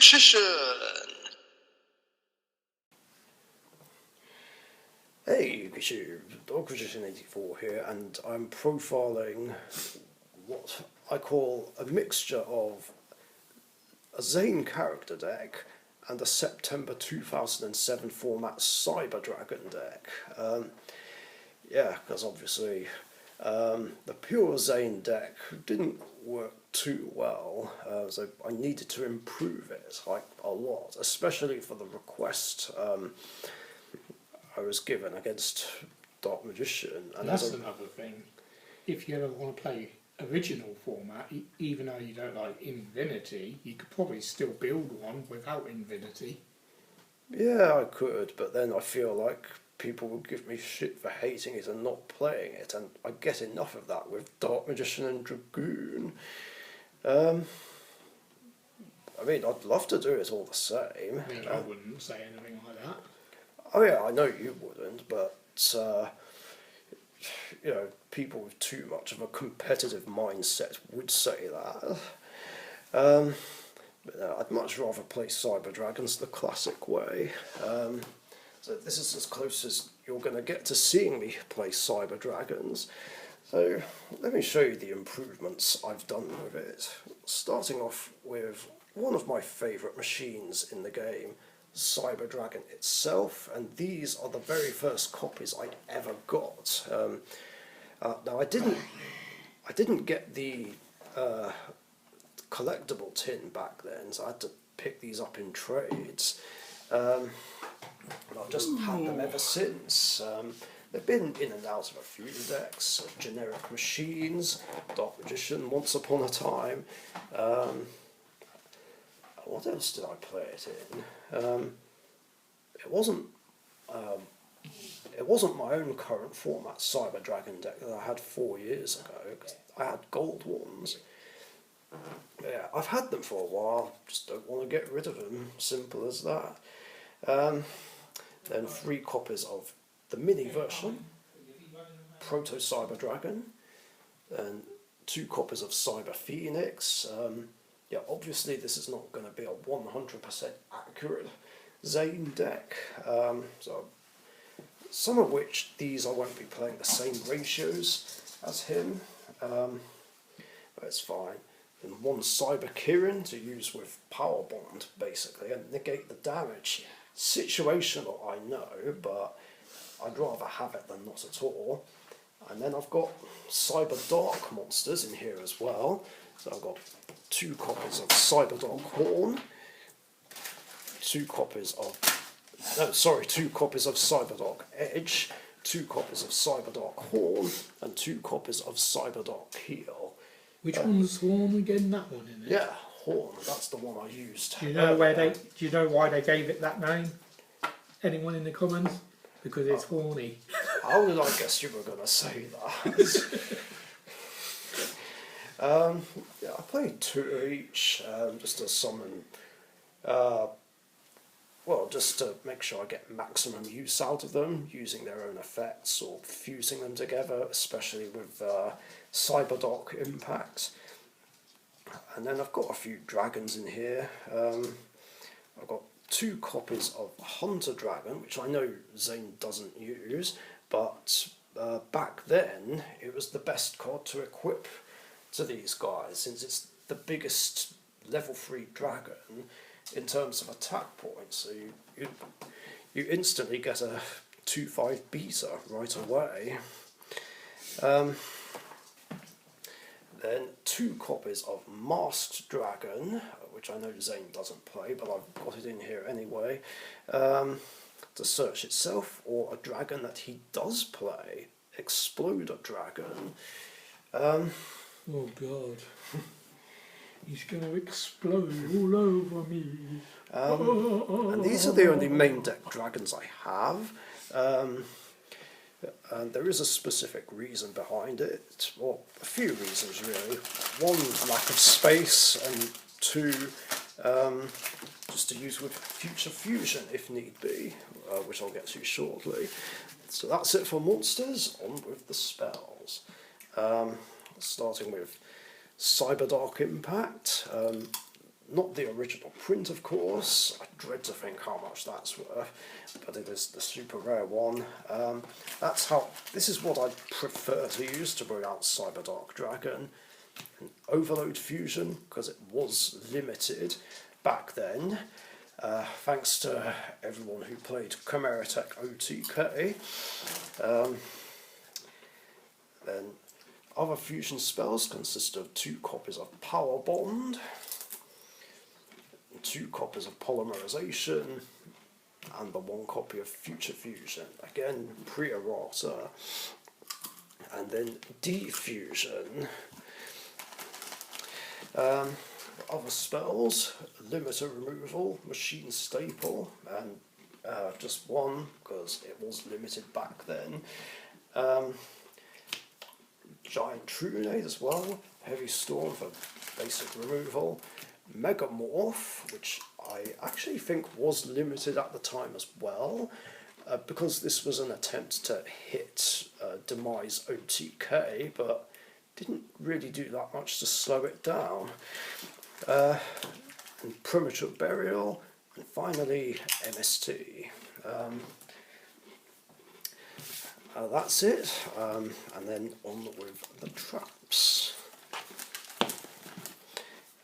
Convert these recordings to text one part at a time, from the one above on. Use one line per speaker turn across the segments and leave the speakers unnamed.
Richician! Hey YouTube, Richician84 here, and I'm profiling what I call a mixture of a Zane character deck and a September 2007 format Cyber Dragon deck. Yeah, because obviously the pure Zane deck didn't work too well, so I needed to improve it like a lot, especially for the request I was given against Dark Magician.
And that's another thing. If you ever want to play original format, even though you don't like Infinity, you could probably still build one without Infinity.
Yeah, I could, but then I feel like people would give me shit for hating it and not playing it, and I get enough of that with Dark Magician and Dragoon. I mean, I'd love to do it all the same.
I mean, I wouldn't say anything like that.
Oh yeah, I know you wouldn't, but you know, people with too much of a competitive mindset would say that. But I'd much rather play Cyber Dragons the classic way. So this is as close as you're going to get to seeing me play Cyber Dragons. So let me show you the improvements I've done with it. Starting off with one of my favourite machines in the game, Cyber Dragon itself, and these are the very first copies I ever got. Now I didn't get the collectible tin back then, so I had to pick these up in trades. And I've just had them ever since. They've been in and out of a few decks, generic machines, Dark Magician, Once Upon a Time. What else did I play it in? It wasn't my own current format Cyber Dragon deck that I had 4 years ago, 'cause I had gold ones. Yeah, I've had them for a while, just don't want to get rid of them, simple as that. Then 3 copies of the mini version, Proto Cyber Dragon, and 2 copies of Cyber Phoenix. Yeah, obviously this is not going to be a 100% accurate Zane deck, so some of which these I won't be playing the same ratios as him, but it's fine. And 1 Cyber Kirin to use with Power Bond basically and negate the damage. Situational, I know, but I'd rather have it than not at all. And then I've got Cyber Dark monsters in here as well. So I've got 2 copies of Cyber Dark Horn, 2 copies of Cyber Dark Edge, 2 copies of Cyber Dark Horn, and 2 copies of Cyber Dark Heel.
Which one's Horn again? That one, isn't it?
Yeah, Horn. That's the one I used.
Do you know why they gave it that name? Anyone in the comments? Because it's horny.
How did I guess you were going to say that? Yeah, I played 2 each, just to summon, well, just to make sure I get maximum use out of them, using their own effects or fusing them together, especially with Cyber Dark Impact. And then I've got a few dragons in here. I've got 2 copies of Hunter Dragon, which I know Zane doesn't use, but back then it was the best card to equip to these guys, since it's the biggest level 3 dragon in terms of attack points, so you instantly get a 2/5 beta right away. Then 2 copies of Masked Dragon, which I know Zane doesn't play, but I've got it in here anyway, to search itself, or a dragon that he does play, Exploder Dragon.
Oh God. He's going to explode all over me.
And these are the only main deck dragons I have. And there is a specific reason behind it, or a few reasons really. 1, lack of space, and 2, just to use with future fusion if need be, which I'll get to shortly. So that's it for monsters. On with the spells. Starting with Cyber Dark Impact. not the original print, of course. I dread to think how much that's worth, but it is the super rare one. This is what I prefer to use to bring out Cyber Dark Dragon. An Overload Fusion, because it was limited back then. Thanks to everyone who played Chimera Tech OTK. Then other fusion spells consist of 2 copies of Power Bond, 2 copies of Polymerization, and the 1 copy of Future Fusion. Again, pre-errata. And then Diffusion. Other spells, Limiter Removal, Machine Staple, and just 1, because it was limited back then. Giant Trunade as well, Heavy Storm for basic removal, Megamorph, which I actually think was limited at the time as well, because this was an attempt to hit Demise OTK, but didn't really do that much to slow it down. And Premature Burial, and finally MST. That's it, and then on with the traps.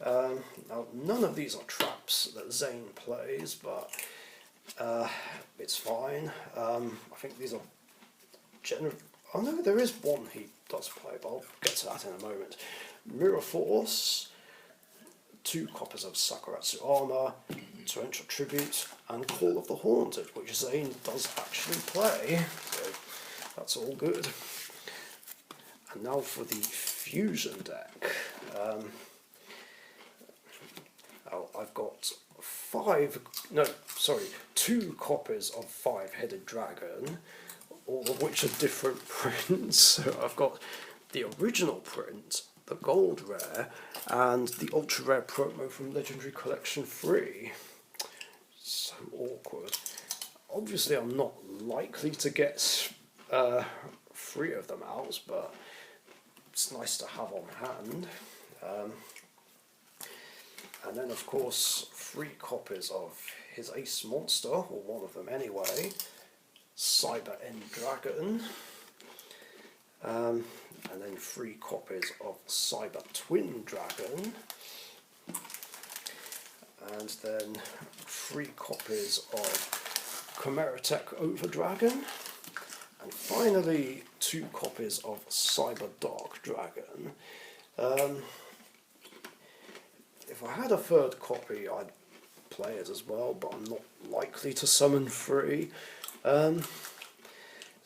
Now, none of these are traps that Zane plays, but it's fine. I think these are oh no, there is one he does play, but I'll get to that in a moment. Mirror Force, 2 copies of Sakuratsu Armor, Torrential Tribute, and Call of the Haunted, which Zane does actually play, so that's all good. And now for the Fusion deck. I've got 2 copies of 5-Headed Dragon, all of which are different prints. So I've got the original print, the gold rare, and the ultra rare promo from Legendary Collection 3. So awkward. Obviously I'm not likely to get 3 of them out, but it's nice to have on hand. And then of course 3 copies of his Ace Monster, or one of them anyway, Cyber End Dragon, and then 3 copies of Cyber Twin Dragon, and then 3 copies of Chimera Tech Over Dragon, and finally 2 copies of Cyber Dark Dragon. If I had a 3rd copy, I'd play it as well, but I'm not likely to summon 3. So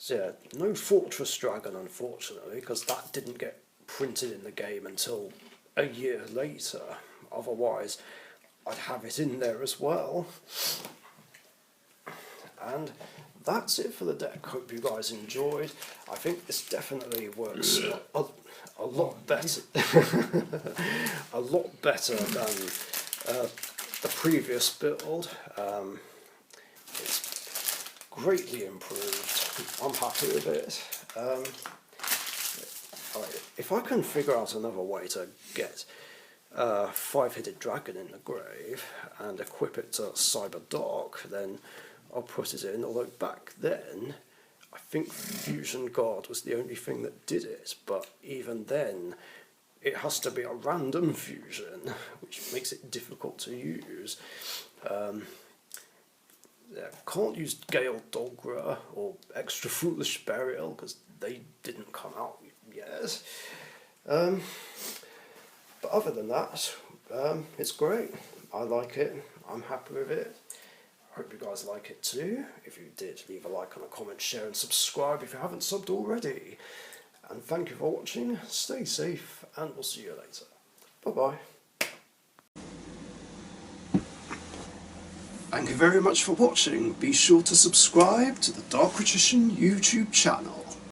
yeah, no Fortress Dragon, unfortunately, because that didn't get printed in the game until a year later. Otherwise, I'd have it in there as well. And that's it for the deck. Hope you guys enjoyed. I think this definitely works a lot better, a lot better than the previous build. It's greatly improved. I'm happy with it. If I can figure out another way to get 5-Headed Dragon in the grave and equip it to Cyber Dark, then I'll put it in. Although back then, I think Fusion Guard was the only thing that did it, but even then, it has to be a random fusion, which makes it difficult to use. Can't use Gale Dogra or Extra Foolish Burial, because they didn't come out yet. But other than that, it's great. I like it. I'm happy with it. I hope you guys like it too. If you did, leave a like and a comment, share and subscribe if you haven't subbed already. And thank you for watching, stay safe, and we'll see you later. Bye bye. Thank you very much for watching. Be sure to subscribe to the Richician YouTube channel.